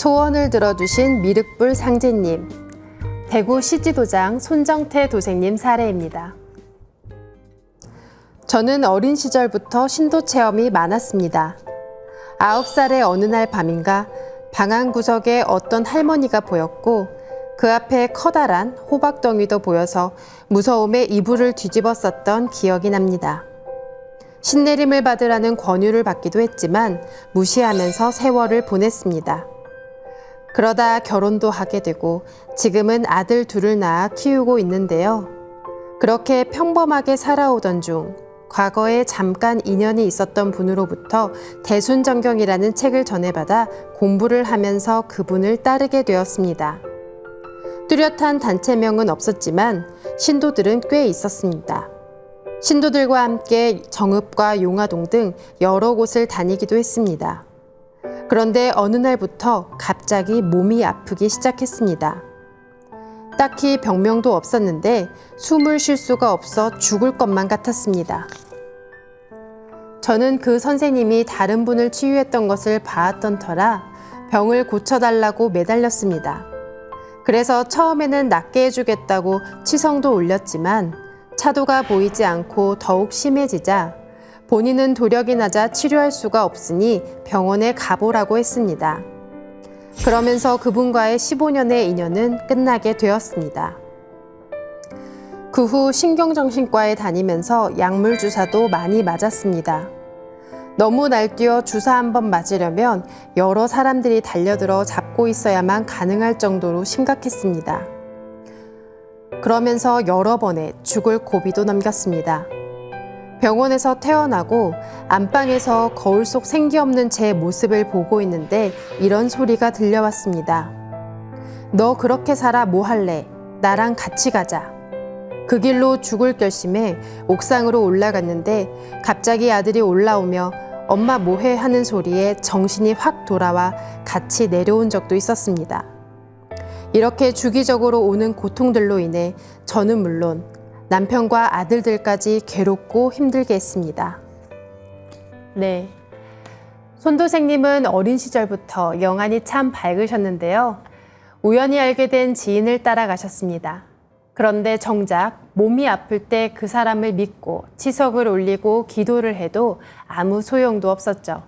소원을 들어주신 미륵불 상제님, 대구 시지도장 손정태 도생님 사례입니다. 저는 어린 시절부터 신도 체험이 많았습니다. 9살의 어느 날 밤인가 방 한 구석에 어떤 할머니가 보였고 그 앞에 커다란 호박덩이도 보여서 무서움에 이불을 뒤집어 썼던 기억이 납니다. 신내림을 받으라는 권유를 받기도 했지만 무시하면서 세월을 보냈습니다. 그러다 결혼도 하게 되고 지금은 아들 둘을 낳아 키우고 있는데요. 그렇게 평범하게 살아오던 중 과거에 잠깐 인연이 있었던 분으로부터 대순정경이라는 책을 전해받아 공부를 하면서 그분을 따르게 되었습니다. 뚜렷한 단체명은 없었지만 신도들은 꽤 있었습니다. 신도들과 함께 정읍과 용화동 등 여러 곳을 다니기도 했습니다. 그런데 어느 날부터 갑자기 몸이 아프기 시작했습니다. 딱히 병명도 없었는데 숨을 쉴 수가 없어 죽을 것만 같았습니다. 저는 그 선생님이 다른 분을 치유했던 것을 봐왔던 터라 병을 고쳐달라고 매달렸습니다. 그래서 처음에는 낫게 해주겠다고 치성도 올렸지만 차도가 보이지 않고 더욱 심해지자 본인은 도력이 낮아 치료할 수가 없으니 병원에 가보라고 했습니다. 그러면서 그분과의 15년의 인연은 끝나게 되었습니다. 그 후 신경정신과에 다니면서 약물 주사도 많이 맞았습니다. 너무 날뛰어 주사 한 번 맞으려면 여러 사람들이 달려들어 잡고 있어야만 가능할 정도로 심각했습니다. 그러면서 여러 번의 죽을 고비도 넘겼습니다. 병원에서 퇴원하고 안방에서 거울 속 생기 없는 제 모습을 보고 있는데 이런 소리가 들려왔습니다. 너 그렇게 살아 뭐 할래? 나랑 같이 가자. 그 길로 죽을 결심해 옥상으로 올라갔는데 갑자기 아들이 올라오며 엄마 뭐해 하는 소리에 정신이 확 돌아와 같이 내려온 적도 있었습니다. 이렇게 주기적으로 오는 고통들로 인해 저는 물론 남편과 아들들까지 괴롭고 힘들게 했습니다. 네, 손도생님은 어린 시절부터 영안이 참 밝으셨는데요. 우연히 알게 된 지인을 따라가셨습니다. 그런데 정작 몸이 아플 때 그 사람을 믿고 치석을 올리고 기도를 해도 아무 소용도 없었죠.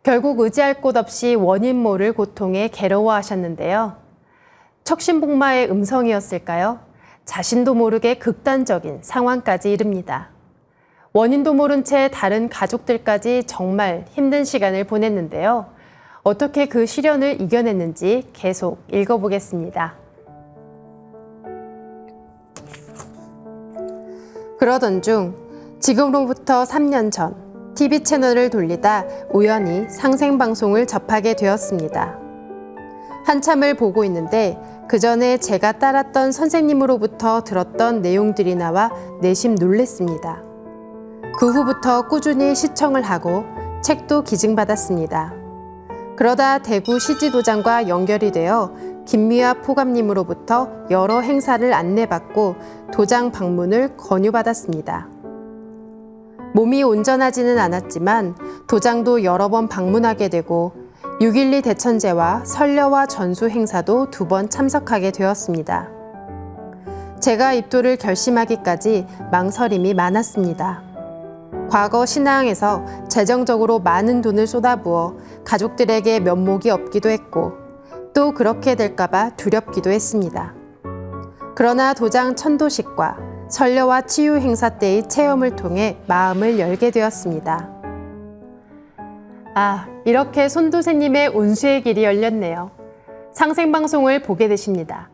결국 의지할 곳 없이 원인 모를 고통에 괴로워하셨는데요. 척신복마의 음성이었을까요? 자신도 모르게 극단적인 상황까지 이릅니다. 원인도 모른 채 다른 가족들까지 정말 힘든 시간을 보냈는데요. 어떻게 그 시련을 이겨냈는지 계속 읽어보겠습니다. 그러던 중 지금으로부터 3년 전 TV 채널을 돌리다 우연히 상생방송을 접하게 되었습니다. 한참을 보고 있는데 그 전에 제가 따랐던 선생님으로부터 들었던 내용들이 나와 내심 놀랬습니다. 그 후부터 꾸준히 시청을 하고 책도 기증받았습니다. 그러다 대구 시지도장과 연결이 되어 김미화 포감님으로부터 여러 행사를 안내받고 도장 방문을 권유받았습니다. 몸이 온전하지는 않았지만 도장도 여러 번 방문하게 되고 6.12 대천제와 설려와 전수 행사도 2번 참석하게 되었습니다. 제가 입도를 결심하기까지 망설임이 많았습니다. 과거 신앙에서 재정적으로 많은 돈을 쏟아부어 가족들에게 면목이 없기도 했고 또 그렇게 될까봐 두렵기도 했습니다. 그러나 도장 천도식과 설려와 치유 행사 때의 체험을 통해 마음을 열게 되었습니다. 이렇게 손도생님의 운수의 길이 열렸네요. 상생방송을 보게 되십니다.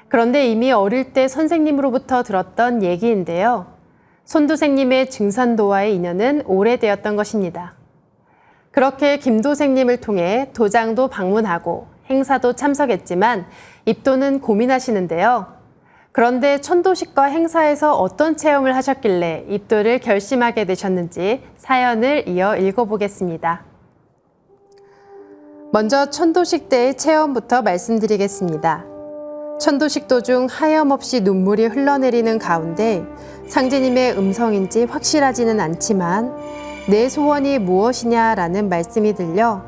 그런데 이미 어릴 때 선생님으로부터 들었던 얘기인데요. 손도생님의 증산도와의 인연은 오래되었던 것입니다. 그렇게 김도생님을 통해 도장도 방문하고 행사도 참석했지만 입도는 고민하시는데요. 그런데 천도식과 행사에서 어떤 체험을 하셨길래 입도를 결심하게 되셨는지 사연을 이어 읽어보겠습니다. 먼저 천도식 때의 체험부터 말씀드리겠습니다. 천도식 도중 하염없이 눈물이 흘러내리는 가운데 상제님의 음성인지 확실하지는 않지만 내 소원이 무엇이냐라는 말씀이 들려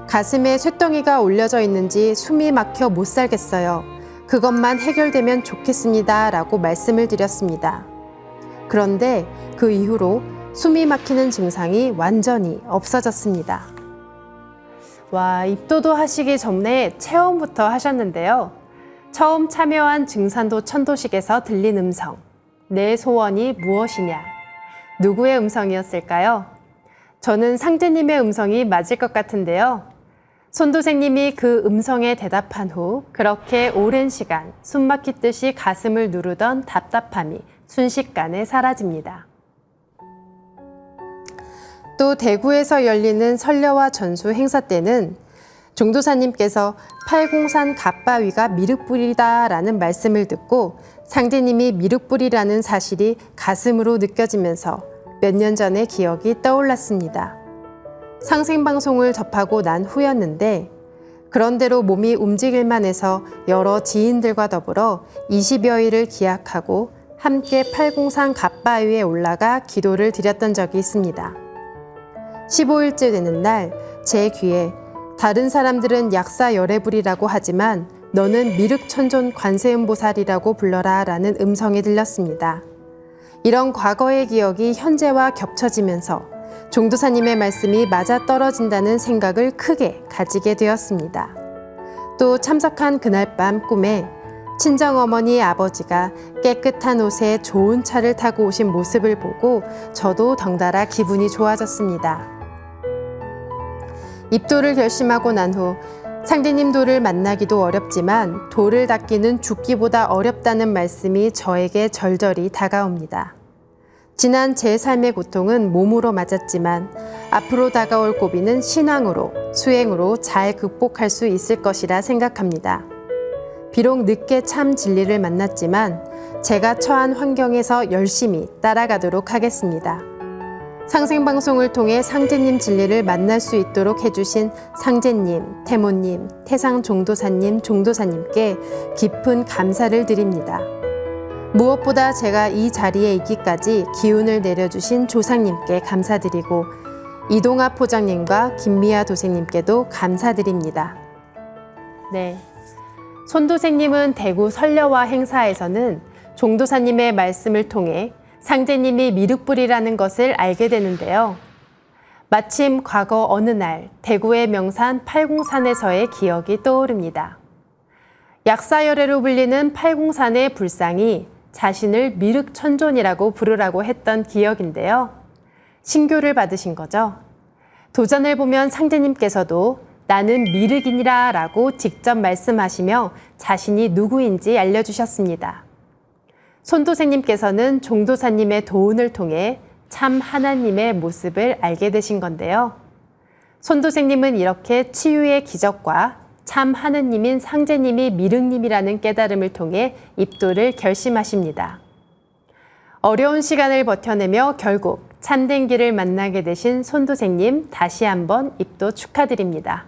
가슴에 쇳덩이가 올려져 있는지 숨이 막혀 못 살겠어요. 그것만 해결되면 좋겠습니다. 라고 말씀을 드렸습니다. 그런데 그 이후로 숨이 막히는 증상이 완전히 없어졌습니다. 와, 입도도 하시기 전에 체험부터 하셨는데요. 처음 참여한 증산도 천도식에서 들린 음성. 내 소원이 무엇이냐? 누구의 음성이었을까요? 저는 상제님의 음성이 맞을 것 같은데요. 손도생님이 그 음성에 대답한 후 그렇게 오랜 시간 숨 막히듯이 가슴을 누르던 답답함이 순식간에 사라집니다. 또 대구에서 열리는 설려와 전수 행사 때는 종도사님께서 팔공산 갓바위가 미륵불이다라는 말씀을 듣고 상제님이 미륵불이라는 사실이 가슴으로 느껴지면서 몇 년 전의 기억이 떠올랐습니다. 상생방송을 접하고 난 후였는데 그런대로 몸이 움직일만 해서 여러 지인들과 더불어 20여일을 기약하고 함께 팔공산 갓바위에 올라가 기도를 드렸던 적이 있습니다. 15일째 되는 날 제 귀에 다른 사람들은 약사 열애불이라고 하지만 너는 미륵천존 관세음보살이라고 불러라 라는 음성이 들렸습니다. 이런 과거의 기억이 현재와 겹쳐지면서 종도사님의 말씀이 맞아떨어진다는 생각을 크게 가지게 되었습니다. 또 참석한 그날 밤 꿈에 친정어머니의 아버지가 깨끗한 옷에 좋은 차를 타고 오신 모습을 보고 저도 덩달아 기분이 좋아졌습니다. 입도를 결심하고 난 후 상제님 도를 만나기도 어렵지만 도를 닦기는 죽기보다 어렵다는 말씀이 저에게 절절히 다가옵니다. 지난 제 삶의 고통은 몸으로 맞았지만 앞으로 다가올 고비는 신앙으로, 수행으로 잘 극복할 수 있을 것이라 생각합니다. 비록 늦게 참 진리를 만났지만 제가 처한 환경에서 열심히 따라가도록 하겠습니다. 상생방송을 통해 상제님 진리를 만날 수 있도록 해주신 상제님, 태모님, 태상종도사님, 종도사님께 깊은 감사를 드립니다. 무엇보다 제가 이 자리에 있기까지 기운을 내려주신 조상님께 감사드리고 이동아 포장님과 김미아 도생님께도 감사드립니다. 네, 손도생님은 대구 설려와 행사에서는 종도사님의 말씀을 통해 상제님이 미륵불이라는 것을 알게 되는데요. 마침 과거 어느 날 대구의 명산 팔공산에서의 기억이 떠오릅니다. 약사열애로 불리는 팔공산의 불상이 자신을 미륵천존이라고 부르라고 했던 기억인데요. 신교를 받으신 거죠. 도전을 보면 상제님께서도 나는 미륵이니라 라고 직접 말씀하시며 자신이 누구인지 알려주셨습니다. 손도생님께서는 종도사님의 도운을 통해 참 하나님의 모습을 알게 되신 건데요. 손도생님은 이렇게 치유의 기적과 참 하느님인 상제님이 미륵님이라는 깨달음을 통해 입도를 결심하십니다. 어려운 시간을 버텨내며 결국 참된 길을 만나게 되신 손도생님 다시 한번 입도 축하드립니다.